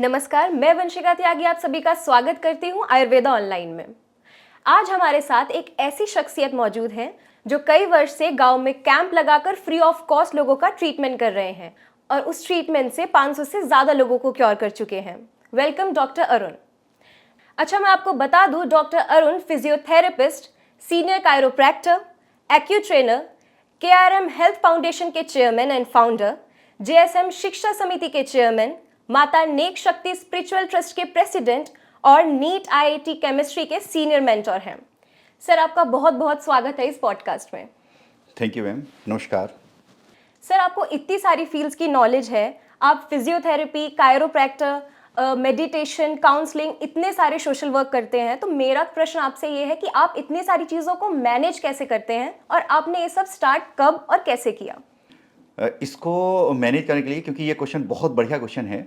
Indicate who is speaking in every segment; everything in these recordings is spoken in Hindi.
Speaker 1: नमस्कार, मैं वंशिका त्यागी आप सभी का स्वागत करती हूँ आयुर्वेदा ऑनलाइन में। आज हमारे साथ एक ऐसी शख्सियत मौजूद है जो कई वर्ष से गांव में कैंप लगाकर फ्री ऑफ कॉस्ट लोगों का ट्रीटमेंट कर रहे हैं और उस ट्रीटमेंट से 500 से ज़्यादा लोगों को क्योर कर चुके हैं। Welcome doctor Arun. अच्छा, मैं आपको बता दूं, doctor Arun physiotherapist, senior chiropractor, acu trainer, KRM health foundation के chairman and founder, JSM Shiksha Samiti के chairman, Mata Nek Shakti spiritual trust के प्रेसिडेंट और नीट IIT केमिस्ट्री के सीनियर मेंटर हैं। सर, आपका बहुत बहुत स्वागत है इस पॉडकास्ट में।
Speaker 2: थैंक यू मैम, नमस्कार।
Speaker 1: सर, आपको इतनी सारी फील्ड्स की नॉलेज है, आप फिजियोथेरेपी, कायरोप्रैक्टर, मेडिटेशन, काउंसलिंग, इतने सारे सोशल वर्क करते हैं, तो मेरा प्रश्न आपसे ये है कि आप इतनी सारी चीज़ों को मैनेज कैसे करते हैं और आपने ये सब स्टार्ट कब और कैसे किया?
Speaker 2: इसको मैनेज करने के लिए, क्योंकि ये क्वेश्चन बहुत बढ़िया क्वेश्चन है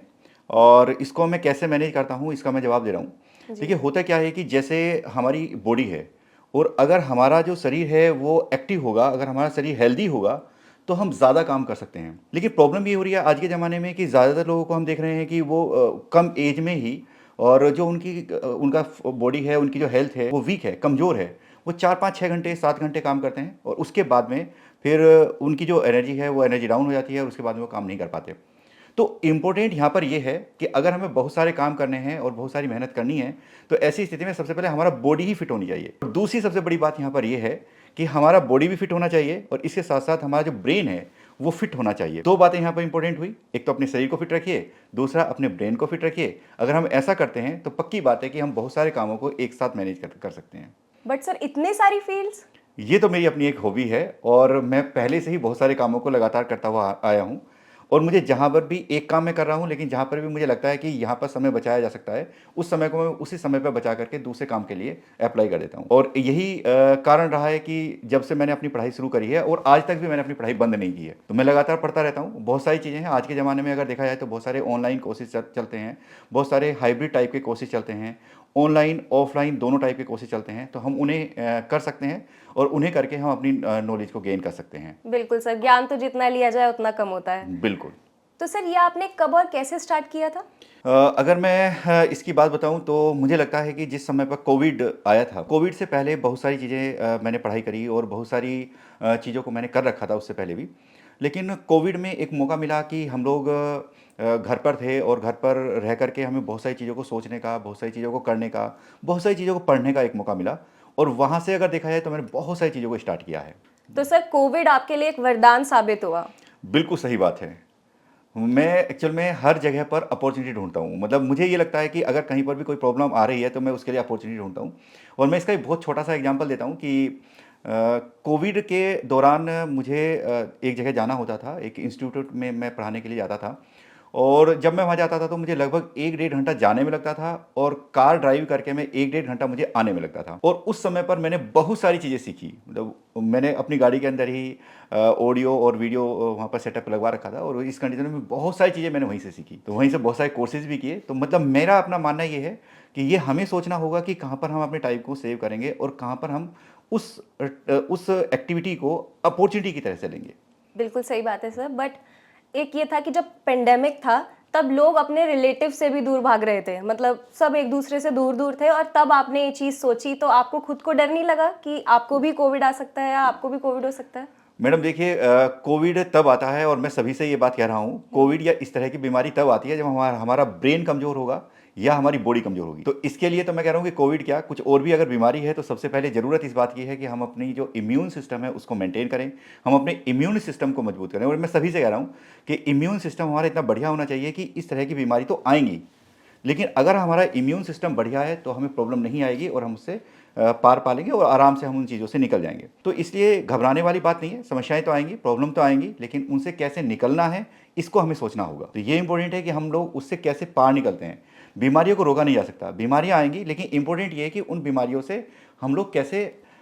Speaker 2: और इसको मैं कैसे मैनेज करता हूँ इसका मैं जवाब दे रहा हूँ। देखिए, होता क्या है कि जैसे हमारी बॉडी है और अगर हमारा जो शरीर है वो एक्टिव होगा, अगर हमारा शरीर हेल्दी होगा तो हम ज़्यादा काम कर सकते हैं। लेकिन प्रॉब्लम ये हो रही है आज के ज़माने में कि ज़्यादातर लोगों को हम देख रहे हैं कि वो कम एज में ही और जो उनका बॉडी है, उनकी जो हेल्थ है वो वीक है, कमज़ोर है। वो 4 5 6 घंटे 7 घंटे काम करते हैं और उसके बाद में फिर उनकी जो एनर्जी है वो एनर्जी डाउन हो जाती है और उसके बाद में वो काम नहीं कर पाते। तो इम्पोर्टेंट यहाँ पर ये है कि अगर हमें बहुत सारे काम करने हैं और बहुत सारी मेहनत करनी है तो ऐसी स्थिति में सबसे पहले हमारा बॉडी ही फिट होनी चाहिए। और दूसरी सबसे बड़ी बात यहाँ पर ये है कि हमारा बॉडी भी फिट होना चाहिए और इसके साथ साथ हमारा जो ब्रेन है वो फिट होना चाहिए। दो बातें यहाँ पर इंपॉर्टेंट हुई, एक तो अपने शरीर को फिट रखिए, दूसरा अपने ब्रेन को फिट रखिए। अगर हम ऐसा करते हैं तो पक्की बात है कि हम बहुत सारे कामों को एक साथ मैनेज कर सकते हैं।
Speaker 1: बट सर, इतने सारी फील्ड्स?
Speaker 2: ये तो मेरी अपनी एक हॉबी है और मैं पहले से ही बहुत सारे कामों को लगातार करता हुआ आया हूँ और मुझे जहाँ पर भी एक काम मैं कर रहा हूँ, लेकिन जहाँ पर भी मुझे लगता है कि यहाँ पर समय बचाया जा सकता है, उस समय को मैं उसी समय पर बचा करके दूसरे काम के लिए अप्लाई कर देता हूँ। और यही कारण रहा है कि जब से मैंने अपनी पढ़ाई शुरू करी है और आज तक भी मैंने अपनी पढ़ाई बंद नहीं की है, तो मैं लगातार पढ़ता रहता हूँ। बहुत सारी चीज़ें हैं आज के ज़माने में, अगर देखा जाए तो बहुत सारे ऑनलाइन कोर्सेज चलते हैं, बहुत सारे हाइब्रिड टाइप के कोर्सेज चलते हैं, ऑनलाइन ऑफलाइन दोनों टाइप के कोर्सेज चलते हैं, तो हम उन्हें कर सकते हैं और उन्हें करके हम अपनी नॉलेज को गेन कर सकते हैं।
Speaker 1: बिल्कुल सर, ज्ञान तो जितना लिया जाए उतना कम होता है।
Speaker 2: बिल्कुल।
Speaker 1: तो सर, ये आपने कब और कैसे स्टार्ट किया था?
Speaker 2: अगर मैं इसकी बात बताऊं तो मुझे लगता है कि जिस समय पर कोविड आया था, कोविड से पहले बहुत सारी चीज़ें मैंने पढ़ाई करी और बहुत सारी चीज़ों को मैंने कर रखा था उससे पहले भी। लेकिन कोविड में एक मौका मिला कि हम लोग घर पर थे और घर पर रह कर के हमें बहुत सारी चीज़ों को सोचने का, बहुत सारी चीज़ों को करने का, बहुत सारी चीज़ों को पढ़ने का एक मौका मिला और वहाँ से अगर देखा जाए तो मैंने बहुत सारी चीज़ों को स्टार्ट किया है।
Speaker 1: तो सर, कोविड आपके लिए एक वरदान साबित हुआ?
Speaker 2: बिल्कुल सही बात है। मैं एक्चुअल में हर जगह पर अपॉर्चुनिटी ढूँढता हूँ। मतलब मुझे ये लगता है कि अगर कहीं पर भी कोई प्रॉब्लम आ रही है तो मैं उसके लिए अपॉर्चुनिटी ढूँढता हूँ। और मैं इसका एक बहुत छोटा-सा एग्जांपल देता हूँ कि कोविड के दौरान मुझे एक जगह जाना होता था, एक इंस्टीट्यूट में मैं पढ़ाने के लिए जाता था और जब मैं वहाँ जाता था तो मुझे लगभग 1 डेढ़ घंटा जाने में लगता था और कार ड्राइव करके मैं 1 डेढ़ घंटा मुझे आने में लगता था। और उस समय पर मैंने बहुत सारी चीज़ें सीखी। मतलब मैंने अपनी गाड़ी के अंदर ही ऑडियो और वीडियो वहाँ पर सेटअप लगवा रखा था और इस कंडीशन में बहुत सारी चीज़ें मैंने वहीं से सीखी। तो वहीं से बहुत सारे कोर्सेज़ भी किए। तो मतलब मेरा अपना मानना ये है कि ये हमें सोचना होगा कि कहाँ पर हम अपने टाइम को सेव करेंगे और कहाँ पर हम उस एक्टिविटी को अपॉर्चुनिटी की तरह से लेंगे।
Speaker 1: बिल्कुल सही बात है सर, बट एक ये था कि जब पेंडेमिक था तब लोग अपने रिलेटिव से भी दूर भाग रहे थे, मतलब सब एक दूसरे से दूर दूर थे और तब आपने ये चीज़ सोची, तो आपको खुद को डर नहीं लगा कि आपको भी कोविड आ सकता है या आपको भी कोविड हो सकता है?
Speaker 2: मैडम देखिए, कोविड तब आता है और मैं सभी से ये बात कह रहा हूँ, कोविड या इस तरह की बीमारी तब आती है जब हमारा ब्रेन कमज़ोर होगा या हमारी बॉडी कमज़ोर होगी। तो इसके लिए तो मैं कह रहा हूँ कि कोविड क्या, कुछ और भी अगर बीमारी है तो सबसे पहले ज़रूरत इस बात की है कि हम अपनी जो इम्यून सिस्टम है उसको मेंटेन करें, हम अपने इम्यून सिस्टम को मजबूत करें। और मैं सभी से कह रहा हूँ कि इम्यून सिस्टम हमारा इतना बढ़िया होना चाहिए कि इस तरह की बीमारी तो आएंगी, लेकिन अगर हमारा इम्यून सिस्टम बढ़िया है तो हमें प्रॉब्लम नहीं आएगी और हम उससे पार पा लेंगे और आराम से हम उन चीज़ों से निकल जाएंगे। तो इसलिए घबराने वाली बात नहीं है, समस्याएं तो आएंगी, प्रॉब्लम तो आएंगी, लेकिन उनसे कैसे निकलना है इसको हमें सोचना होगा। तो ये इंपॉर्टेंट है कि हम लोग उससे कैसे पार निकलते हैं। बीमारियों को रोका नहीं जा सकता, बीमारियां आएंगी, लेकिन इंपॉर्टेंट ये है कि उन बीमारियों से हम लोग कैसे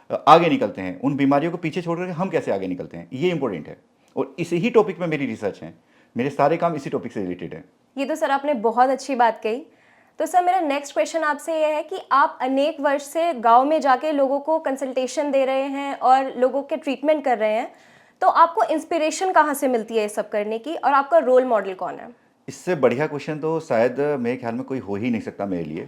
Speaker 2: आगे निकलते हैं, उन बीमारियों को पीछे छोड़ करके हम कैसे आगे निकलते हैं, ये इंपॉर्टेंट है। और इसी ही टॉपिक में मेरी रिसर्च है, मेरे सारे काम इसी टॉपिक से रिलेटेड है।
Speaker 1: ये तो सर आपने बहुत अच्छी बात कही। तो सर, मेरा नेक्स्ट क्वेश्चन आपसे ये है कि आप अनेक वर्ष से गांव में जाके लोगों को कंसल्टेशन दे रहे हैं और लोगों के ट्रीटमेंट कर रहे हैं, तो आपको इंस्पिरेशन कहाँ से मिलती है ये सब करने की और आपका रोल मॉडल कौन है?
Speaker 2: इससे बढ़िया क्वेश्चन तो शायद मेरे ख्याल में कोई हो ही नहीं सकता मेरे लिए।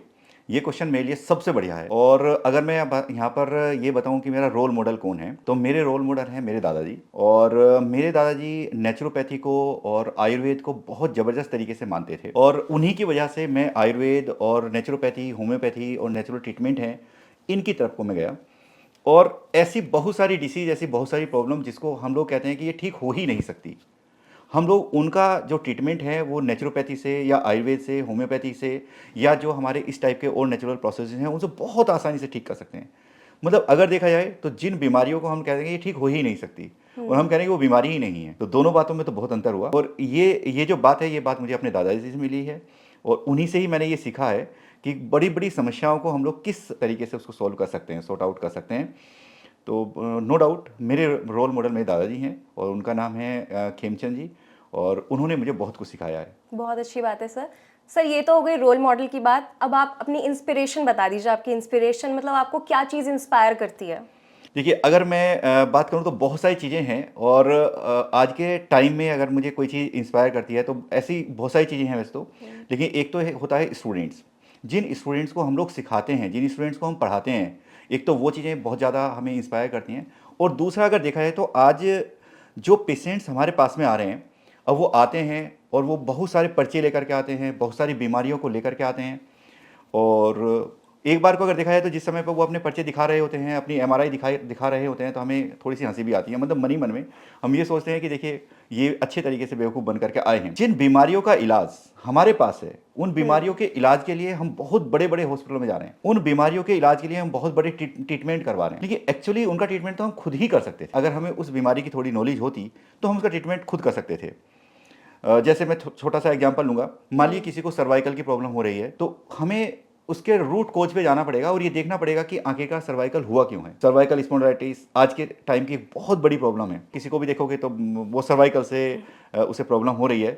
Speaker 2: ये क्वेश्चन मेरे लिए सबसे बढ़िया है। और अगर मैं अब यहाँ पर ये बताऊँ कि मेरा रोल मॉडल कौन है, तो मेरे रोल मॉडल हैं मेरे दादाजी। और मेरे दादाजी नेचुरोपैथी को और आयुर्वेद को बहुत ज़बरदस्त तरीके से मानते थे, और उन्हीं की वजह से मैं आयुर्वेद और नेचुरोपैथी, होम्योपैथी और नेचुरल ट्रीटमेंट हैं, इनकी तरफ को मैं गया। और ऐसी बहुत सारी डिसीज़, ऐसी बहुत सारी प्रॉब्लम जिसको हम लोग कहते हैं कि ये ठीक हो ही नहीं सकती, हम लोग उनका जो ट्रीटमेंट है वो नेचुरोपैथी से या आयुर्वेद से, होम्योपैथी से, या जो हमारे इस टाइप के और नेचुरल प्रोसेसेस हैं उनसे बहुत आसानी से ठीक कर सकते हैं। मतलब अगर देखा जाए तो जिन बीमारियों को हम कहते हैं ये ठीक हो ही नहीं सकती, और हम कह रहे हैं कि वो बीमारी ही नहीं है, तो दोनों बातों में तो बहुत अंतर हुआ। और ये जो बात है, ये बात मुझे अपने दादाजी से मिली है, और उन्हीं से ही मैंने ये सीखा है कि बड़ी बड़ी समस्याओं को हम लोग किस तरीके से उसको सॉल्व कर सकते हैं, सॉर्ट आउट कर सकते हैं। तो नो डाउट मेरे रोल मॉडल मेरे दादाजी हैं, और उनका नाम है खेमचंद जी, और उन्होंने मुझे बहुत कुछ सिखाया है।
Speaker 1: बहुत अच्छी बात है सर। सर ये तो हो गई रोल मॉडल की बात, अब आप अपनी इंस्पिरेशन बता दीजिए। आपकी इंस्पिरेशन मतलब आपको क्या चीज़ इंस्पायर करती है?
Speaker 2: देखिए, अगर मैं बात करूँ तो बहुत सारी चीज़ें हैं, और आज के टाइम में अगर मुझे कोई चीज़ इंस्पायर करती है तो ऐसी बहुत सारी चीज़ें हैं वैसे तो। लेकिन एक तो होता है स्टूडेंट्स, जिन स्टूडेंट्स को हम लोग सिखाते हैं, जिन स्टूडेंट्स को हम पढ़ाते हैं, एक तो वो चीज़ें बहुत ज़्यादा हमें इंस्पायर करती हैं। और दूसरा अगर देखा जाए तो आज जो पेशेंट्स हमारे पास में आ रहे हैं, अब वो आते हैं और वो बहुत सारे पर्चे लेकर के आते हैं, बहुत सारी बीमारियों को लेकर के आते हैं। और एक बार को अगर देखा जाए तो जिस समय पर वो अपने पर्चे दिखा रहे होते हैं, अपनी एमआरआई दिखा रहे होते हैं, तो हमें थोड़ी सी हंसी भी आती है। मतलब मन ही मन में हम ये सोचते हैं कि देखिए, ये अच्छे तरीके से बेवकूफ़ बन करके आए हैं। जिन बीमारियों का इलाज हमारे पास है, उन बीमारियों के इलाज के लिए हम बहुत बड़े बड़े हॉस्पिटलों में जा रहे हैं, उन बीमारियों के इलाज के लिए हम बहुत बड़े ट्रीटमेंट करवा रहे हैं। लेकिन एक्चुअली उनका ट्रीटमेंट तो हम खुद ही कर सकते थे। अगर हमें उस बीमारी की थोड़ी नॉलेज होती तो हम उसका ट्रीटमेंट खुद कर सकते थे। जैसे मैं छोटा सा एग्जांपल लूँगा, मान लीजिए किसी को सर्वाइकल की प्रॉब्लम हो रही है, तो हमें उसके रूट कोज पे जाना पड़ेगा और ये देखना पड़ेगा कि आखिरकार सर्वाइकल हुआ क्यों है। सर्वाइकल स्पॉन्डिलाइटिस आज के टाइम की बहुत बड़ी प्रॉब्लम है। किसी को भी देखोगे तो वो सर्वाइकल से उसे प्रॉब्लम हो रही है,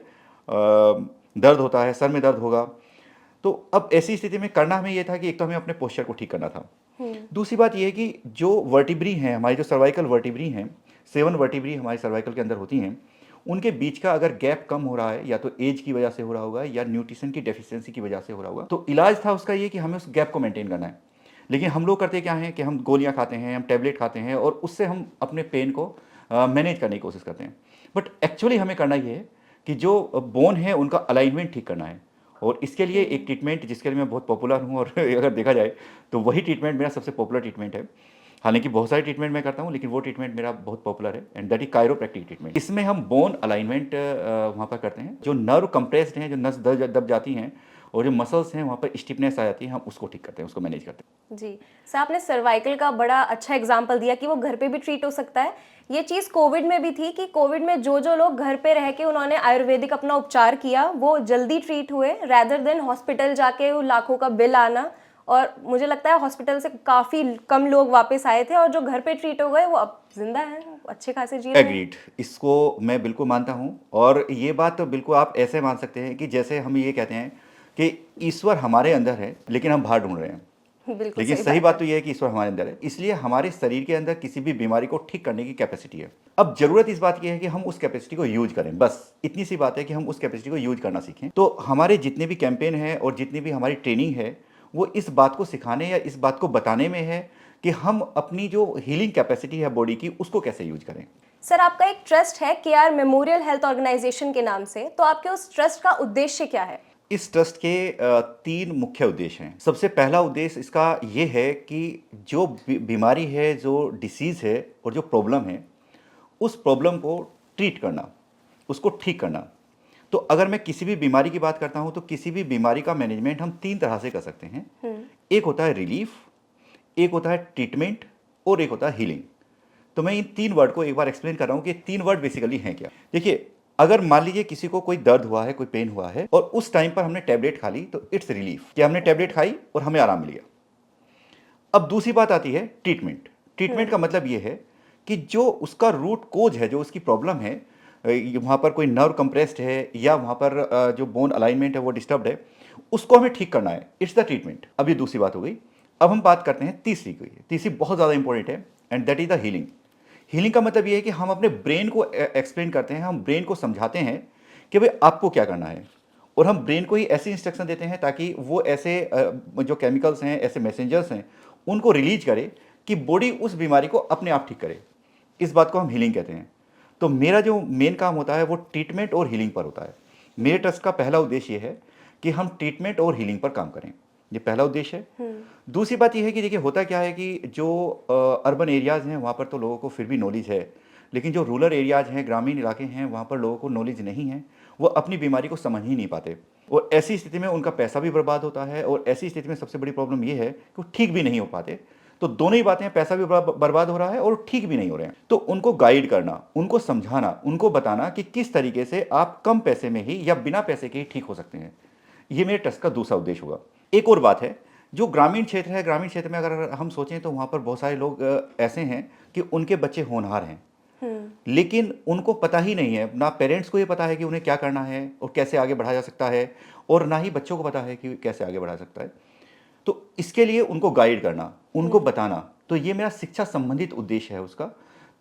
Speaker 2: दर्द होता है, सर में दर्द होगा। तो अब ऐसी स्थिति में करना हमें ये था कि एक तो हमें अपने पोस्चर को ठीक करना था। दूसरी बात ये है कि जो वर्टिब्री हैं, हमारी जो सर्वाइकल वर्टिब्री हैं, 7 वर्टिब्री हमारी सर्वाइकल के अंदर होती हैं, उनके बीच का अगर गैप कम हो रहा है, या तो एज की वजह से हो रहा होगा या न्यूट्रिशन की डेफिशिएंसी की वजह से हो रहा होगा, तो इलाज था उसका ये कि हमें उस गैप को मेंटेन करना है। लेकिन हम लोग करते क्या हैं कि हम गोलियां खाते हैं, हम टैबलेट खाते हैं, और उससे हम अपने पेन को मैनेज करने की कोशिश करते हैं। बट एक्चुअली हमें करना ये है कि जो बोन है उनका अलाइनमेंट ठीक करना है। और इसके लिए एक ट्रीटमेंट जिसके लिए मैं बहुत पॉपुलर हूँ, और अगर देखा जाए तो वही ट्रीटमेंट मेरा सबसे पॉपुलर ट्रीटमेंट है। हालांकि बहुत सारे ट्रीटमेंट मैं करता हूँ, लेकिन वो ट्रीटमेंट मेरा बहुत पॉपुलर है, and that is chiropractic treatment. इसमें हम बोन अलाइनमेंट वहाँ पर करते हैं। जो नर्व कंप्रेस्ड हैं, जो नस दब जाती हैं, और जो मसल्स हैं वहाँ पर स्टिफनेस आ जाती है, हम उसको ठीक करते हैं, उसको मैनेज करते हैं।
Speaker 1: जी सर, आपने सर्वाइकल का बड़ा अच्छा एग्जाम्पल दिया कि वो घर पे भी ट्रीट हो सकता है। ये चीज़ कोविड में भी थी कि कोविड में जो जो लोग घर पे रह के उन्होंने आयुर्वेदिक अपना उपचार किया, वो जल्दी ट्रीट हुए, रैदर देन हॉस्पिटल जाके वो लाखों का बिल आना। और मुझे लगता है हॉस्पिटल से काफ़ी कम लोग वापस आए थे, और जो घर पे ट्रीट हो गए वो अब जिंदा हैं, अच्छे खासे जी रहे हैं।
Speaker 2: एग्रीड, इसको मैं बिल्कुल मानता हूँ। और ये बात तो बिल्कुल आप ऐसे मान सकते हैं कि जैसे हम ये कहते हैं कि ईश्वर हमारे अंदर है, लेकिन हम बाहर ढूंढ रहे हैं।
Speaker 1: बिल्कुल
Speaker 2: लेकिन सही बात तो यह है कि ईश्वर हमारे अंदर है, इसलिए हमारे शरीर के अंदर किसी भी बीमारी को ठीक करने की कैपेसिटी है। अब जरूरत इस बात की है कि हम उस कैपेसिटी को यूज करें, बस इतनी सी बात है कि हम उस कैपेसिटी को यूज करना सीखें। तो हमारे जितने भी कैंपेन हैं और जितनी भी हमारी ट्रेनिंग है, वो इस बात को सिखाने या इस बात को बताने में है कि हम अपनी जो हीलिंग कैपेसिटी है बॉडी की, उसको कैसे यूज करें।
Speaker 1: सर, आपका एक ट्रस्ट है केआर मेमोरियल हेल्थ ऑर्गेनाइजेशन के नाम से, तो आपके उस ट्रस्ट का उद्देश्य क्या है?
Speaker 2: इस ट्रस्ट के 3 मुख्य उद्देश्य हैं। सबसे पहला उद्देश्य इसका ये है कि जो बीमारी है, जो डिसीज़ है और जो प्रॉब्लम है, उस प्रॉब्लम को ट्रीट करना, उसको ठीक करना। तो अगर मैं किसी भी बीमारी की बात करता हूँ, तो किसी भी बीमारी का मैनेजमेंट हम 3 तरह से कर सकते हैं। एक होता है रिलीफ, एक होता है ट्रीटमेंट, और एक होता है हीलिंग। तो मैं इन 3 वर्ड को एक बार एक्सप्लेन कर रहा हूँ कि 3 वर्ड बेसिकली हैं क्या। देखिए, अगर मान लीजिए किसी को कोई दर्द हुआ है, कोई पेन हुआ है, और उस टाइम पर हमने टैबलेट खा ली, तो इट्स रिलीफ कि हमने टैबलेट खाई और हमें आराम मिल गया। अब दूसरी बात आती है ट्रीटमेंट। ट्रीटमेंट का मतलब ये है कि जो उसका रूट कोज है, जो उसकी प्रॉब्लम है, वहाँ पर कोई नर्व कंप्रेस्ड है, या वहाँ पर जो बोन अलाइनमेंट है वो डिस्टर्ब्ड है, उसको हमें ठीक करना है। It's the treatment. अब ये दूसरी बात हो गई। अब हम बात करते हैं तीसरी की। तीसरी बहुत ज़्यादा इंपॉर्टेंट है, and that is the healing. Healing का मतलब ये है कि हम अपने ब्रेन को एक्सप्लेन करते हैं, हम ब्रेन को समझाते हैं कि भाई आपको क्या करना है, और हम ब्रेन को ही ऐसी इंस्ट्रक्शन देते हैं ताकि वो ऐसे जो केमिकल्स हैं, ऐसे मैसेंजर्स हैं, उनको रिलीज करे कि बॉडी उस बीमारी को अपने आप ठीक करे। इस बात को हम हीलिंग कहते हैं। तो मेरा जो मेन काम होता है वो ट्रीटमेंट और हीलिंग पर होता है। मेरे ट्रस्ट का पहला उद्देश्य ये है कि हम ट्रीटमेंट और हीलिंग पर काम करें, ये पहला उद्देश्य है। दूसरी बात यह है कि देखिए होता क्या है कि जो अर्बन एरियाज़ हैं वहाँ पर तो लोगों को फिर भी नॉलेज है, लेकिन जो रूरल एरियाज़ हैं, ग्रामीण इलाके हैं, वहाँ पर लोगों को नॉलेज नहीं है, वो अपनी बीमारी को समझ ही नहीं पाते और ऐसी स्थिति में उनका पैसा भी बर्बाद होता है और ऐसी स्थिति में सबसे बड़ी प्रॉब्लम ये है कि वो ठीक भी नहीं हो पाते। तो दोनों ही बातें, पैसा भी बर्बाद हो रहा है और ठीक भी नहीं हो रहे हैं। तो उनको गाइड करना, उनको समझाना, उनको बताना कि किस तरीके से आप कम पैसे में ही या बिना पैसे के ही ठीक हो सकते हैं, ये मेरे ट्रस्ट का दूसरा उद्देश्य होगा। एक और बात है, जो ग्रामीण क्षेत्र है, ग्रामीण क्षेत्र में अगर हम सोचें तो वहाँ पर बहुत सारे लोग ऐसे हैं कि उनके बच्चे होनहार हैं, लेकिन उनको पता ही नहीं है, ना पेरेंट्स को ये पता है कि उन्हें क्या करना है और कैसे आगे बढ़ाया जा सकता है, और ना ही बच्चों को पता है कि कैसे आगे बढ़ा सकता है। तो इसके लिए उनको गाइड करना, उनको बताना, तो ये मेरा शिक्षा संबंधित उद्देश्य है उसका।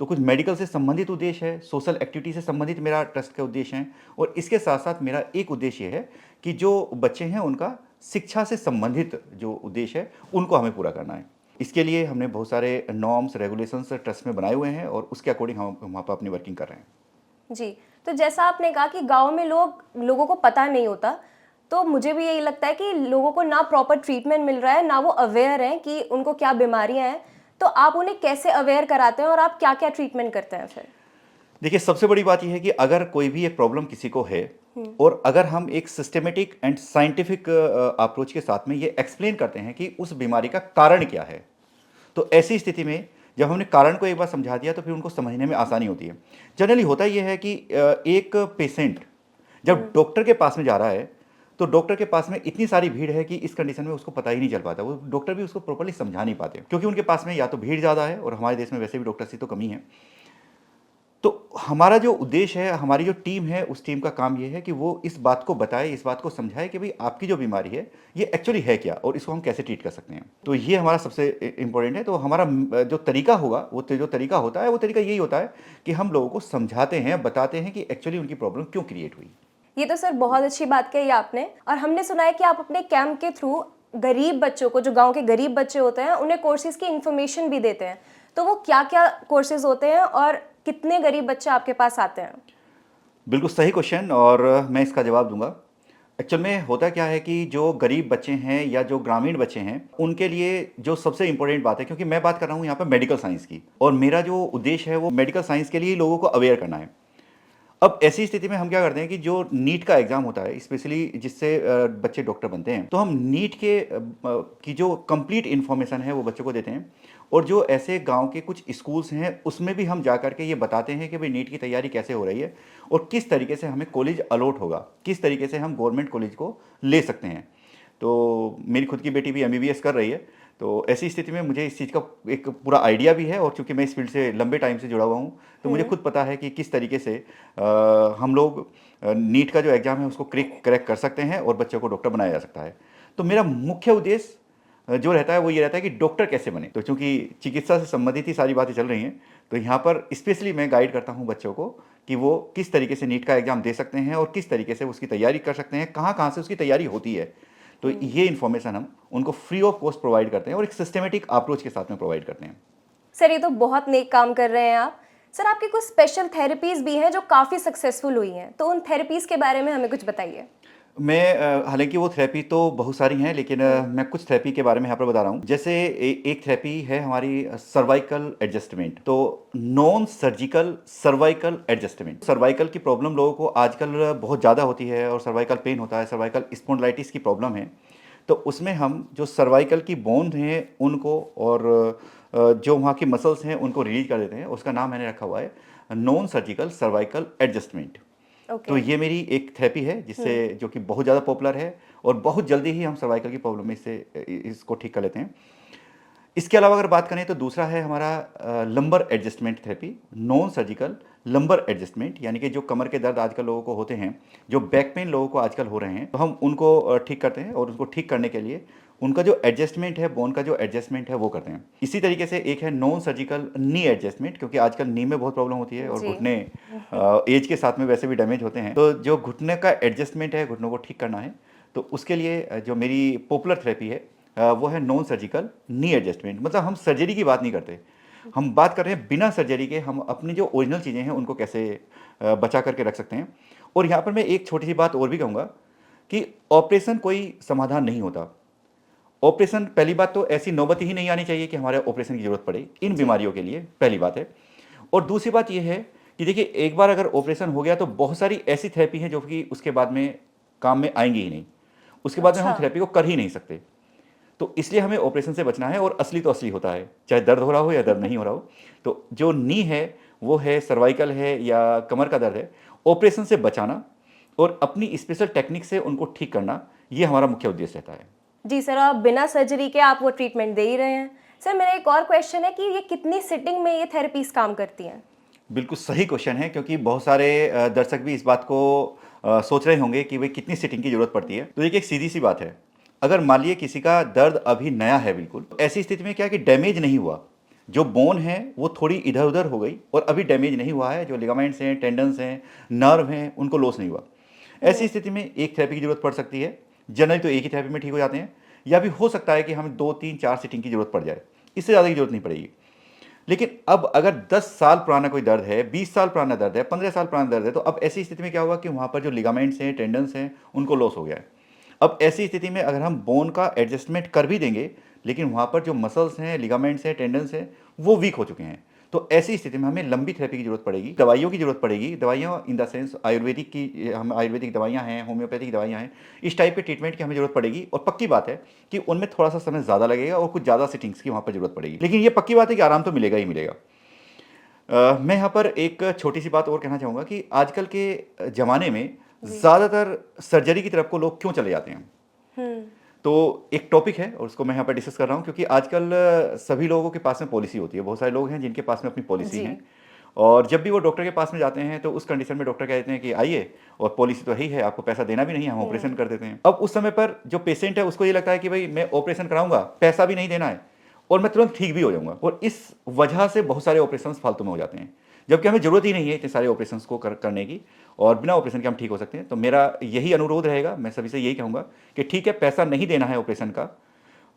Speaker 2: तो कुछ मेडिकल से संबंधित उद्देश्य है, सोशल एक्टिविटी से संबंधित मेरा ट्रस्ट के उद्देश्य हैं, और इसके साथ साथ मेरा एक उद्देश्य है कि जो बच्चे हैं उनका शिक्षा से संबंधित जो उद्देश्य है उनको हमें पूरा करना है। इसके लिए हमने बहुत सारे नॉर्म्स, रेगुलेशंस ट्रस्ट में बनाए हुए हैं और उसके अकॉर्डिंग हम वहाँ पर अपनी वर्किंग कर रहे हैं।
Speaker 1: जी, तो जैसा आपने कहा कि गांव में लोगों को पता नहीं होता, तो मुझे भी यही लगता है कि लोगों को ना प्रॉपर ट्रीटमेंट मिल रहा है, ना वो अवेयर हैं कि उनको क्या बीमारियां हैं। तो आप उन्हें कैसे अवेयर कराते हैं और आप क्या क्या ट्रीटमेंट करते हैं फिर?
Speaker 2: देखिए, सबसे बड़ी बात यह है कि अगर कोई भी एक प्रॉब्लम किसी को है और अगर हम एक सिस्टमेटिक एंड साइंटिफिक अप्रोच के साथ में ये एक्सप्लेन करते हैं कि उस बीमारी का कारण क्या है, तो ऐसी स्थिति में जब हमने कारण को एक बार समझा दिया तो फिर उनको समझने में आसानी होती है। जनरली होता यह है कि एक पेशेंट जब डॉक्टर के पास में जा रहा है तो डॉक्टर के पास में इतनी सारी भीड़ है कि इस कंडीशन में उसको पता ही नहीं चल पाता, वो डॉक्टर भी उसको प्रॉपर्ली समझा नहीं पाते क्योंकि उनके पास में या तो भीड़ ज़्यादा है और हमारे देश में वैसे भी डॉक्टर्स की तो कमी है। तो हमारा जो उद्देश्य है, हमारी जो टीम है, उस टीम का काम ये है कि वो इस बात को बताए, इस बात को समझाए कि भाई आपकी जो बीमारी है ये एक्चुअली है क्या और इसको हम कैसे ट्रीट कर सकते हैं। तो ये हमारा सबसे इम्पोर्टेंट है। तो हमारा जो तरीका होगा, वो जो तरीका होता है, वो तरीका यही होता है कि हम लोगों को समझाते हैं, बताते हैं कि एक्चुअली उनकी प्रॉब्लम क्यों क्रिएट हुई।
Speaker 1: ये तो सर बहुत अच्छी बात कही आपने। और हमने सुना है कि आप अपने कैंप के थ्रू गरीब बच्चों को, जो गांव के गरीब बच्चे होते हैं, उन्हें कोर्सेज की इन्फॉर्मेशन भी देते हैं। तो वो क्या क्या कोर्सेज होते हैं और कितने गरीब बच्चे आपके पास आते हैं?
Speaker 2: बिल्कुल सही क्वेश्चन, और मैं इसका जवाब दूंगा। एक्चुअल में होता क्या है कि जो गरीब बच्चे हैं या जो ग्रामीण बच्चे हैं, उनके लिए जो सबसे इंपॉर्टेंट बात है, क्योंकि मैं बात कर रहा हूँ यहाँ पर मेडिकल साइंस की, और मेरा जो उद्देश्य है वो मेडिकल साइंस के लिए लोगों को अवेयर करना है। अब ऐसी स्थिति में हम क्या करते हैं कि जो नीट का एग्जाम होता है, स्पेशली जिससे बच्चे डॉक्टर बनते हैं, तो हम नीट के की जो कंप्लीट इन्फॉर्मेशन है वो बच्चों को देते हैं। और जो ऐसे गांव के कुछ स्कूल्स हैं उसमें भी हम जा करके ये बताते हैं कि भाई नीट की तैयारी कैसे हो रही है और किस तरीके से हमें कॉलेज अलॉट होगा, किस तरीके से हम गवर्नमेंट कॉलेज को ले सकते हैं। तो मेरी खुद की बेटी भी एमबीबीएस कर रही है, तो ऐसी स्थिति में मुझे इस चीज़ का एक पूरा आइडिया भी है, और चूंकि मैं इस फील्ड से लंबे टाइम से जुड़ा हुआ हूँ तो मुझे खुद पता है कि किस तरीके से हम लोग नीट का जो एग्ज़ाम है उसको क्रैक कर सकते हैं और बच्चों को डॉक्टर बनाया जा सकता है। तो मेरा मुख्य उद्देश्य जो रहता है वो ये रहता है कि डॉक्टर कैसे बने। तो चूंकि चिकित्सा से संबंधित ही सारी बातें चल रही हैं, तो यहाँ पर स्पेशली मैं गाइड करता हूँ बच्चों को कि वो किस तरीके से नीट का एग्ज़ाम दे सकते हैं और किस तरीके से उसकी तैयारी कर सकते हैं, कहाँ कहाँ से उसकी तैयारी होती है। तो ये इन्फॉर्मेशन हम उनको फ्री ऑफ कॉस्ट प्रोवाइड करते हैं और एक सिस्टमेटिक अप्रोच के साथ में प्रोवाइड करते हैं।
Speaker 1: सर, ये तो बहुत नेक काम कर रहे हैं आप। सर, आपकी कुछ स्पेशल थेरेपीज भी हैं जो काफ़ी सक्सेसफुल हुई हैं, तो उन थेरेपीज के बारे में हमें कुछ बताइए।
Speaker 2: मैं हालांकि वो थेरेपी तो बहुत सारी हैं, लेकिन मैं कुछ थेरेपी के बारे में यहाँ पर बता रहा हूँ। जैसे एक थेरेपी है हमारी सर्वाइकल एडजस्टमेंट, तो non surgical cervical adjustment. Cervical की प्रॉब्लम लोगों को आजकल बहुत ज़्यादा होती है और सर्वाइकल पेन होता है, सर्वाइकल स्पॉन्डिलाइटिस की प्रॉब्लम है। तो उसमें हम जो सर्वाइकल की बोन हैं उनको और जो वहाँ की मसल्स हैं उनको रिलीज कर देते हैं। उसका नाम मैंने रखा हुआ है नॉन सर्जिकल सर्वाइकल एडजस्टमेंट। तो ये मेरी एक थेरेपी है जिससे, जो कि बहुत ज़्यादा पॉपुलर है और बहुत जल्दी ही हम सर्वाइकल की प्रॉब्लम में इसको ठीक कर लेते हैं। इसके अलावा अगर बात करें तो दूसरा है हमारा lumbar adjustment therapy, non surgical lumbar adjustment, यानी कि जो कमर के दर्द आजकल लोगों को होते हैं, जो बैक पेन लोगों को आजकल हो रहे हैं, तो हम उनको ठीक करते हैं और उनको ठीक करने के लिए उनका जो एडजस्टमेंट है, बोन का जो एडजस्टमेंट है वो करते हैं। इसी तरीके से एक है नॉन सर्जिकल नी एडजस्टमेंट, क्योंकि आजकल नी में बहुत प्रॉब्लम होती है और
Speaker 1: जी।
Speaker 2: घुटने एज के साथ में वैसे भी डैमेज होते हैं। तो जो घुटने का एडजस्टमेंट है, घुटनों को ठीक करना है, तो उसके लिए जो मेरी पॉपुलर थेरेपी है वो है नॉन सर्जिकल नी एडजस्टमेंट। मतलब हम सर्जरी की बात नहीं करते, हम बात कर रहे हैं बिना सर्जरी के हम अपनी जो ओरिजिनल चीज़ें हैं उनको कैसे बचा करके रख सकते हैं। और यहाँ पर मैं एक छोटी सी बात और भी कहूँगा कि ऑपरेशन कोई समाधान नहीं होता। ऑपरेशन, पहली बात तो ऐसी नौबत ही नहीं आनी चाहिए कि हमारे ऑपरेशन की जरूरत पड़े इन बीमारियों के लिए, पहली बात है। और दूसरी बात यह है कि देखिए, एक बार अगर ऑपरेशन हो गया तो बहुत सारी ऐसी थेरेपी है जो कि उसके बाद में काम में आएंगी ही नहीं, उसके बाद में हम
Speaker 1: अच्छा।
Speaker 2: थेरेपी को कर ही नहीं सकते। तो इसलिए हमें ऑपरेशन से बचना है, और असली तो असली होता है, चाहे दर्द हो रहा हो या दर्द नहीं हो रहा हो। तो जो नी है वो है, सर्वाइकल है या कमर का दर्द है, ऑपरेशन से बचाना और अपनी स्पेशल टेक्निक से उनको ठीक करना, ये हमारा मुख्य उद्देश्य रहता है।
Speaker 1: जी सर, आप बिना सर्जरी के आप वो ट्रीटमेंट दे ही रहे हैं। सर, मेरा एक और क्वेश्चन है कि ये कितनी सिटिंग में ये थेरेपीज काम करती हैं?
Speaker 2: बिल्कुल सही क्वेश्चन है, क्योंकि बहुत सारे दर्शक भी इस बात को सोच रहे होंगे कि भाई कितनी सिटिंग की जरूरत पड़ती है। तो देखिए, एक सीधी सी बात है, अगर मान लीजिए किसी का दर्द अभी नया है बिल्कुल, तो ऐसी स्थिति में क्या है कि डैमेज नहीं हुआ, जो बोन है वो थोड़ी इधर उधर हो गई और अभी डैमेज नहीं हुआ है, जो लिगामेंट्स हैं, टेंडन्स हैं, नर्व हैं, उनको लॉस नहीं हुआ, ऐसी स्थिति में एक थेरेपी की जरूरत पड़ सकती है। जनरली तो एक ही थेरेपी में ठीक हो जाते हैं, या भी हो सकता है कि हमें 2 3 4 सिटिंग की जरूरत पड़ जाए, इससे ज़्यादा की जरूरत नहीं पड़ेगी। लेकिन अब अगर 10 साल पुराना कोई दर्द है, 20 साल पुराना दर्द है, 15 साल पुराना दर्द है, तो अब ऐसी स्थिति में क्या होगा कि वहाँ पर जो लिगामेंट्स हैं, टेंडन्स हैं, उनको लॉस हो गया है। अब ऐसी स्थिति में अगर हम बोन का एडजस्टमेंट कर भी देंगे, लेकिन वहाँ पर जो मसल्स हैं, लिगामेंट्स हैं, टेंडन्स हैं, वो वीक हो चुके हैं, तो ऐसी स्थिति में हमें लंबी थेरेपी की जरूरत पड़ेगी, दवाइयों की जरूरत पड़ेगी। दवाइयाँ इन द सेंस आयुर्वेदिक की, हम आयुर्वेदिक दवाइयाँ हैं, होम्योपैथिक दवाइयाँ हैं, इस टाइप के ट्रीटमेंट की हमें जरूरत पड़ेगी। और पक्की बात है कि उनमें थोड़ा सा समय ज़्यादा लगेगा और कुछ ज़्यादा सिटिंग्स की वहाँ पर जरूरत पड़ेगी, लेकिन ये पक्की बात है कि आराम तो मिलेगा ही मिलेगा। मैं यहाँ पर एक छोटी सी बात और कहना चाहूँगा कि आजकल के ज़माने में ज़्यादातर सर्जरी की तरफ को लोग क्यों चले जाते हैं। तो एक टॉपिक है और उसको मैं यहाँ पर डिस्कस कर रहा हूँ, क्योंकि आजकल सभी लोगों के पास में पॉलिसी होती है, बहुत सारे लोग हैं जिनके पास में अपनी पॉलिसी
Speaker 1: जी।
Speaker 2: है, और जब भी वो डॉक्टर के पास में जाते हैं तो उस कंडीशन में डॉक्टर कह देते हैं कि आइए, और पॉलिसी तो है ही है, आपको पैसा देना भी नहीं है, हम ऑपरेशन कर देते हैं। अब उस समय पर जो पेशेंट है उसको ये लगता है कि भाई मैं ऑपरेशन कराऊंगा, पैसा भी नहीं देना है और मैं तुरंत ठीक भी हो जाऊंगा, और इस वजह से बहुत सारे ऑपरेशन फालतू में हो जाते हैं, जबकि हमें जरूरत ही नहीं है इतने सारे ऑपरेशन को करने की, और बिना ऑपरेशन के हम ठीक हो सकते हैं। तो मेरा यही अनुरोध रहेगा, मैं सभी से यही कहूँगा कि ठीक है, पैसा नहीं देना है ऑपरेशन का,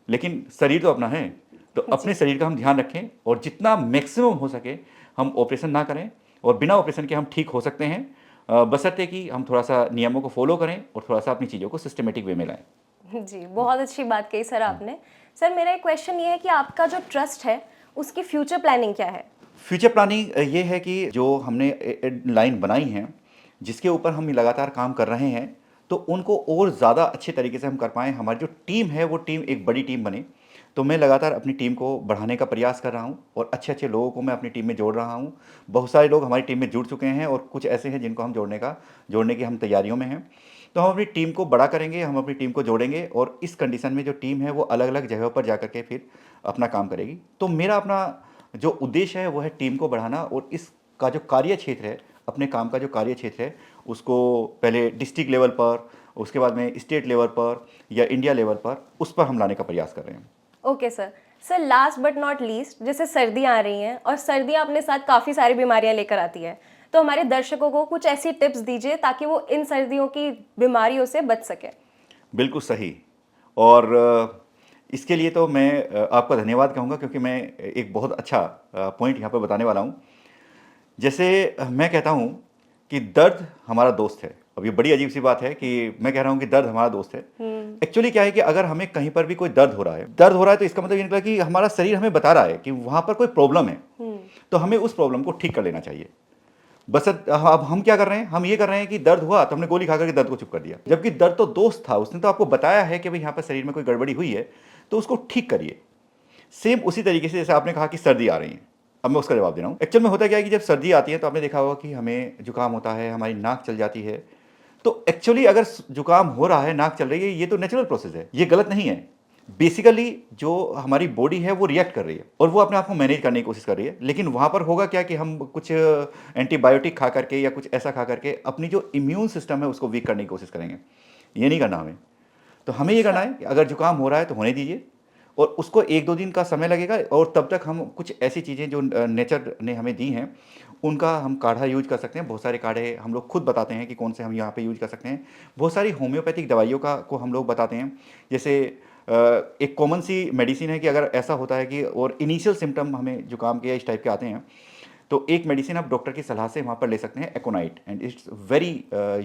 Speaker 2: लेकिन शरीर तो अपना है, तो अपने शरीर का हम ध्यान रखें, और जितना मैक्सिमम हो सके हम ऑपरेशन ना करें, और बिना ऑपरेशन के हम ठीक हो सकते हैं, बशर्ते कि हम थोड़ा सा नियमों को फॉलो करें और थोड़ा सा अपनी चीज़ों को सिस्टमेटिक वे में लाएं।
Speaker 1: जी, बहुत अच्छी बात कही सर आपने। सर, मेरा एक क्वेश्चन ये है कि आपका जो ट्रस्ट है उसकी फ्यूचर प्लानिंग क्या है?
Speaker 2: फ्यूचर प्लानिंग ये है कि जो हमने लाइन बनाई है, जिसके ऊपर हम लगातार काम कर रहे हैं, तो उनको और ज़्यादा अच्छे तरीके से हम कर पाएँ, हमारी जो टीम है वो टीम एक बड़ी टीम बने। तो मैं लगातार अपनी टीम को बढ़ाने का प्रयास कर रहा हूँ, और अच्छे अच्छे लोगों को मैं अपनी टीम में जोड़ रहा हूँ। बहुत सारे लोग हमारी टीम में जुड़ चुके हैं, और कुछ ऐसे हैं जिनको हम जोड़ने की हम तैयारियों में हैं। तो हम अपनी टीम को बड़ा करेंगे, हम अपनी टीम को जोड़ेंगे, और इस कंडीशन में जो टीम है वो अलग अलग जगहों पर जा कर के फिर अपना काम करेगी। तो मेरा अपना जो उद्देश्य है वो है टीम को बढ़ाना, और इसका जो कार्य क्षेत्र है, अपने काम का जो कार्य क्षेत्र है, उसको पहले डिस्ट्रिक्ट लेवल पर, उसके बाद में स्टेट लेवल पर या इंडिया लेवल पर, उस पर हम लाने का प्रयास कर रहे हैं।
Speaker 1: Okay sir. Sir, last but not least, जैसे सर्दियाँ आ रही हैं और सर्दियाँ अपने साथ काफ़ी सारी बीमारियाँ लेकर आती है, तो हमारे दर्शकों को कुछ ऐसी टिप्स दीजिए ताकि वो इन सर्दियों की बीमारियों से बच सके।
Speaker 2: बिल्कुल सही, और इसके लिए तो मैं आपका धन्यवाद कहूँगा, क्योंकि मैं एक बहुत अच्छा पॉइंट यहाँ पर बताने वाला हूँ। जैसे मैं कहता हूँ कि दर्द हमारा दोस्त है। अब ये बड़ी अजीब सी बात है कि मैं कह रहा हूँ कि दर्द हमारा दोस्त है। एक्चुअली क्या है कि अगर हमें कहीं पर भी कोई दर्द हो रहा है तो इसका मतलब ये निकला कि हमारा शरीर हमें बता रहा है कि वहाँ पर कोई प्रॉब्लम है, तो हमें उस प्रॉब्लम को ठीक कर लेना चाहिए। बस अब हम क्या कर रहे हैं, हम ये कर रहे हैं कि दर्द हुआ तो हमने गोली खा करके दर्द को चुप कर दिया, जबकि दर्द तो दोस्त था, उसने तो आपको बताया है कि भाई यहाँ पर शरीर में कोई गड़बड़ी हुई है, तो उसको ठीक करिए। सेम उसी तरीके से जैसे आपने कहा कि सर्दी आ रही है, अब मैं उसका जवाब दे रहा हूँ। एक्चुअल में होता क्या है कि जब सर्दी आती है तो आपने देखा होगा कि हमें जुकाम होता है, हमारी नाक चल जाती है। तो एक्चुअली अगर जुकाम हो रहा है, नाक चल रही है, ये तो नेचुरल प्रोसेस है, ये गलत नहीं है। बेसिकली जो हमारी बॉडी है वो रिएक्ट कर रही है और वो अपने आप को मैनेज करने की कोशिश कर रही है, लेकिन वहाँ पर होगा क्या कि हम कुछ एंटीबायोटिक खा करके या कुछ ऐसा खा करके अपनी जो इम्यून सिस्टम है उसको वीक करने की कोशिश करेंगे। ये नहीं करना हमें। तो हमें ये करना है कि अगर जुकाम हो रहा है तो होने दीजिए, और उसको 1-2 दिन का समय लगेगा, और तब तक हम कुछ ऐसी चीज़ें जो नेचर ने हमें दी हैं, उनका हम काढ़ा यूज़ कर सकते हैं। बहुत सारे काढ़े हम लोग खुद बताते हैं कि कौन से हम यहाँ पे यूज़ कर सकते हैं। बहुत सारी होम्योपैथिक दवाइयों का को हम लोग बताते हैं। जैसे एक कॉमन सी मेडिसिन है कि अगर ऐसा होता है कि और इनिशियल सिम्पटम हमें जुकाम के या इस टाइप के आते हैं, तो एक मेडिसिन आप डॉक्टर की सलाह से वहाँ पर ले सकते हैं, aconite, and it's very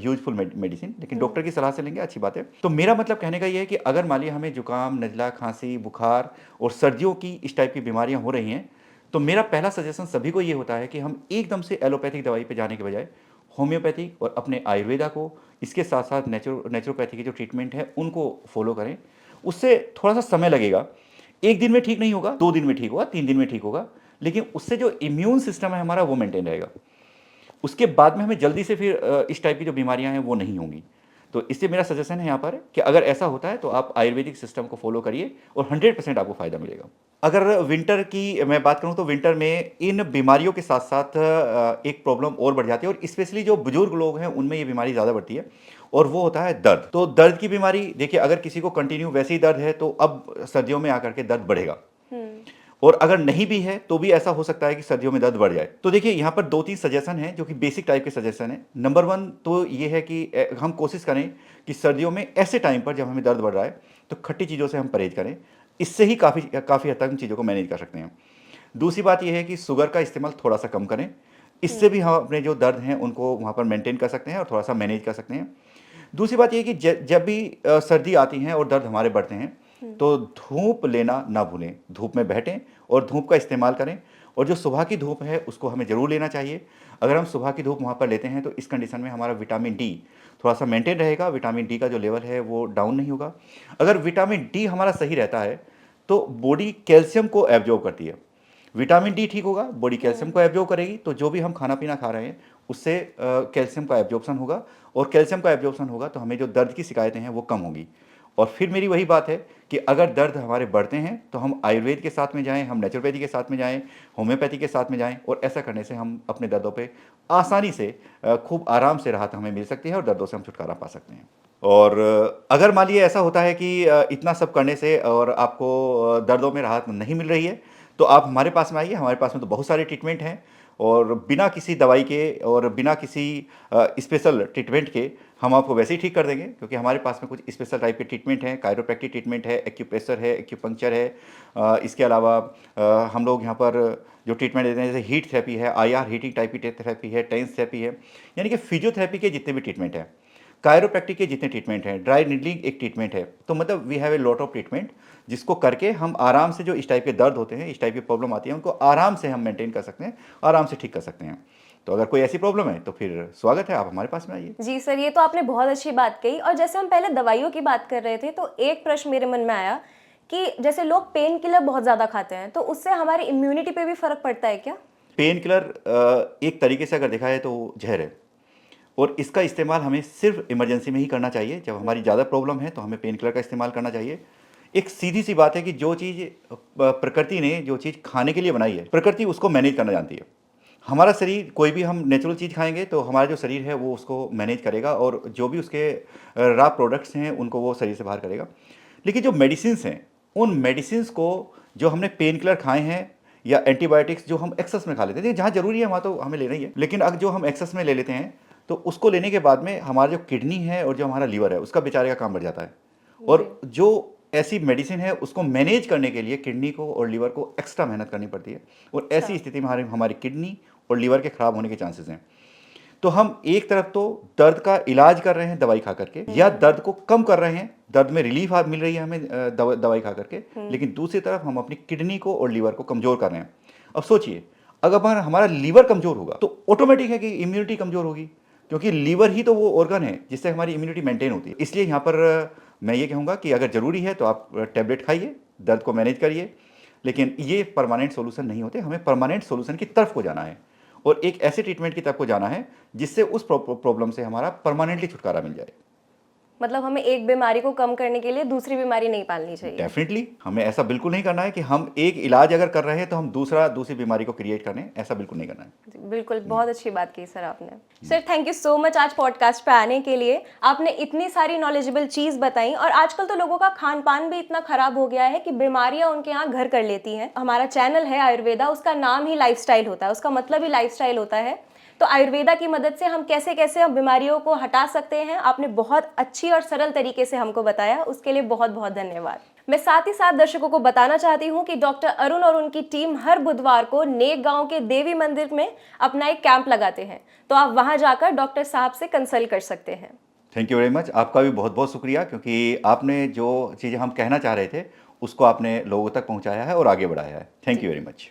Speaker 2: useful medicine. लेकिन डॉक्टर की सलाह से लेंगे, अच्छी बात है। तो मेरा मतलब कहने का ये है कि अगर मान लिया हमें जुकाम, नज़ला, खांसी, बुखार और सर्दियों की इस टाइप की बीमारियाँ हो रही हैं, तो मेरा पहला सजेशन सभी को ये होता है कि हम एकदम से एलोपैथिक दवाई पे जाने के बजाय होम्योपैथिक और अपने आयुर्वेदा को, इसके साथ साथ नेचुरोपैथी की जो ट्रीटमेंट है उनको फॉलो करें। उससे थोड़ा सा समय लगेगा, 1 दिन में ठीक नहीं होगा, 2 दिन में ठीक होगा, 3 दिन में ठीक होगा, लेकिन उससे जो इम्यून सिस्टम है हमारा वो मेंटेन रहेगा। उसके बाद में हमें जल्दी से फिर इस टाइप की जो बीमारियां हैं वो नहीं होंगी। तो इससे मेरा सजेशन है यहाँ पर कि अगर ऐसा होता है तो आप आयुर्वेदिक सिस्टम को फॉलो करिए और 100% आपको फ़ायदा मिलेगा। अगर विंटर की मैं बात करूँ तो विंटर में इन बीमारियों के साथ साथ एक प्रॉब्लम और बढ़ जाती है, और स्पेशली जो बुजुर्ग लोग हैं उनमें ये बीमारी ज़्यादा बढ़ती है, और वो होता है दर्द। तो दर्द की बीमारी देखिए, अगर किसी को कंटिन्यू वैसे ही दर्द है तो अब सर्दियों में आकर के दर्द बढ़ेगा, और अगर नहीं भी है तो भी ऐसा हो सकता है कि सर्दियों में दर्द बढ़ जाए। तो देखिए यहाँ पर 2-3 सजेशन हैं जो कि बेसिक टाइप के सजेशन है। नंबर 1 तो ये है कि हम कोशिश करें कि सर्दियों में ऐसे टाइम पर जब हमें दर्द बढ़ रहा है तो खट्टी चीज़ों से हम परहेज करें। इससे ही काफ़ी काफ़ी हद तक हम चीज़ों को मैनेज कर सकते हैं। दूसरी बात यह है कि शुगर का इस्तेमाल थोड़ा सा कम करें। इससे भी हम अपने जो दर्द हैं उनको वहाँ पर मेंटेन कर सकते हैं और थोड़ा सा मैनेज कर सकते हैं। दूसरी बात ये है कि जब भी सर्दी आती है और दर्द हमारे बढ़ते हैं, तो धूप लेना ना भूलें। धूप में बैठें और धूप का इस्तेमाल करें, और जो सुबह की धूप है उसको हमें ज़रूर लेना चाहिए। अगर हम सुबह की धूप वहाँ पर लेते हैं तो इस कंडीशन में हमारा विटामिन डी थोड़ा सा मेंटेन रहेगा, विटामिन डी का जो लेवल है वो डाउन नहीं होगा। अगर विटामिन डी हमारा सही रहता है तो बॉडी कैल्शियम को एब्जॉर्ब करती है। विटामिन डी ठीक होगा, बॉडी कैल्शियम को एब्जॉर्ब करेगी, तो जो भी हम खाना पीना खा रहे हैं उससे कैल्शियम का एब्जॉर्प्शन होगा, और कैल्शियम का एब्जॉर्प्शन होगा तो हमें जो दर्द की शिकायतें हैं वो कम होंगी। और फिर मेरी वही बात है कि अगर दर्द हमारे बढ़ते हैं तो हम आयुर्वेद के साथ में जाएं, हम नेचुरोपैथी के साथ में जाएं, होम्योपैथी के साथ में जाएं, और ऐसा करने से हम अपने दर्दों पे आसानी से खूब आराम से राहत हमें मिल सकती है और दर्दों से हम छुटकारा पा सकते हैं। और अगर मान लीजिए ऐसा होता है कि इतना सब करने से और आपको दर्दों में राहत नहीं मिल रही है, तो आप हमारे पास में आइए। हमारे पास में तो बहुत सारे ट्रीटमेंट हैं, और बिना किसी दवाई के और बिना किसी स्पेशल ट्रीटमेंट के हम आपको वैसे ही ठीक कर देंगे, क्योंकि हमारे पास में कुछ स्पेशल टाइप के ट्रीटमेंट हैं। कायरोप्रैक्टिक ट्रीटमेंट है, एक्यूप्रेशर है, एक्यूपंक्चर है। इसके अलावा हम लोग यहाँ पर जो ट्रीटमेंट देते हैं जैसे हीट थेरेपी है, आईआर हीटिंग टाइप की थेरेपी है, टेंस थेरेपी है, यानी कि फिजियोथेरेपी के जितने भी ट्रीटमेंट हैं, कायरोप्रैक्टिक के जितने ट्रीटमेंट हैं, ड्राई नीडलिंग एक ट्रीटमेंट है। तो मतलब we have a lot of treatment, जिसको करके हम आराम से जो इस टाइप के दर्द होते हैं, इस टाइप की प्रॉब्लम आती है, उनको आराम से हम मेंटेन कर सकते हैं, आराम से ठीक कर सकते हैं। तो अगर कोई ऐसी प्रॉब्लम है तो फिर स्वागत है, आप हमारे पास में आइए।
Speaker 1: जी सर, ये तो आपने बहुत अच्छी बात कही। और जैसे हम पहले दवाइयों की बात कर रहे थे तो एक प्रश्न मेरे मन में आया कि जैसे लोग पेन किलर बहुत ज़्यादा खाते हैं तो उससे हमारी इम्यूनिटी पे भी फर्क पड़ता है क्या?
Speaker 2: पेन किलर एक तरीके से अगर देखा जाए तो जहर है, और इसका इस्तेमाल हमें सिर्फ इमरजेंसी में ही करना चाहिए। जब हमारी ज़्यादा प्रॉब्लम है तो हमें पेन किलर का इस्तेमाल करना चाहिए। एक सीधी सी बात है कि जो चीज़ प्रकृति ने जो चीज़ खाने के लिए बनाई है, प्रकृति उसको मैनेज करना जानती है। हमारा शरीर, कोई भी हम नेचुरल चीज़ खाएंगे तो हमारा जो शरीर है वो उसको मैनेज करेगा, और जो भी उसके रॉ प्रोडक्ट्स हैं उनको वो शरीर से बाहर करेगा। लेकिन जो मेडिसिन्स हैं, उन मेडिसिन्स को जो हमने पेन किलर खाए हैं या एंटीबायोटिक्स जो हम एक्सेस में खा लेते हैं, जहाँ ज़रूरी है वहाँ तो हमें लेना ही है, लेकिन अब जो हम एक्सेस में ले लेते हैं तो उसको लेने के बाद में हमारा जो किडनी है और जो हमारा लीवर है उसका बेचारे का काम बढ़ जाता है। और जो ऐसी मेडिसिन है उसको मैनेज करने के लिए किडनी को और लीवर को एक्स्ट्रा मेहनत करनी पड़ती है, और ऐसी स्थिति में हमारी किडनी और लीवर के खराब होने के चांसेस हैं। तो हम एक तरफ तो दर्द का इलाज कर रहे हैं दवाई खा करके, या दर्द को कम कर रहे हैं, दर्द में रिलीफ मिल रही है हमें दवाई खा करके, लेकिन दूसरी तरफ हम अपनी किडनी को और लीवर को कमज़ोर कर रहे हैं। अब सोचिए, अगर हमारा लीवर कमज़ोर होगा तो ऑटोमेटिक है कि इम्यूनिटी कमज़ोर होगी, क्योंकि लीवर ही तो वो ऑर्गन है जिससे हमारी इम्यूनिटी मेंटेन होती है। इसलिए यहाँ पर मैं ये कहूँगा कि अगर ज़रूरी है तो आप टैबलेट खाइए, दर्द को मैनेज करिए, लेकिन ये परमानेंट सोल्यूशन नहीं होते। हमें परमानेंट सोल्यूशन की तरफ को जाना है, और एक ऐसे ट्रीटमेंट की तरफ को जाना है जिससे उस प्रॉब्लम से हमारा परमानेंटली छुटकारा मिल जाए।
Speaker 1: मतलब हमें एक बीमारी को कम करने के लिए दूसरी बीमारी नहीं पालनी चाहिए।
Speaker 2: डेफिनेटली हमें ऐसा बिल्कुल नहीं करना है कि हम एक इलाज अगर कर रहे हैं तो हम दूसरी बीमारी को क्रिएट करें, ऐसा बिल्कुल नहीं करना है।
Speaker 1: जी, बिल्कुल, बहुत अच्छी बात की सर आपने। Sir thank you so much आज पॉडकास्ट पे आने के लिए। आपने इतनी सारी नॉलेजेबल चीज़ बताई, और आजकल तो लोगों का खान पान भी इतना खराब हो गया है कि बीमारियां उनके यहाँ घर कर लेती हैं। हमारा चैनल है आयुर्वेदा, उसका नाम ही लाइफस्टाइल होता है, उसका मतलब ही लाइफस्टाइल होता है। तो आयुर्वेदा की मदद से हम कैसे कैसे हम बीमारियों को हटा सकते हैं, आपने बहुत अच्छी और सरल तरीके से हमको बताया, उसके लिए बहुत बहुत धन्यवाद। मैं साथ ही साथ दर्शकों को बताना चाहती हूँ कि डॉक्टर अरुण और उनकी टीम हर बुधवार को नेक गांव के देवी मंदिर में अपना एक कैंप लगाते हैं, तो आप वहां जाकर डॉक्टर साहब से कंसल्ट कर सकते हैं।
Speaker 2: थैंक यू वेरी मच, आपका भी बहुत बहुत शुक्रिया, क्योंकि आपने जो चीज़ें हम कहना चाह रहे थे उसको आपने लोगों तक पहुंचाया है और आगे बढ़ाया है। Thank you very much.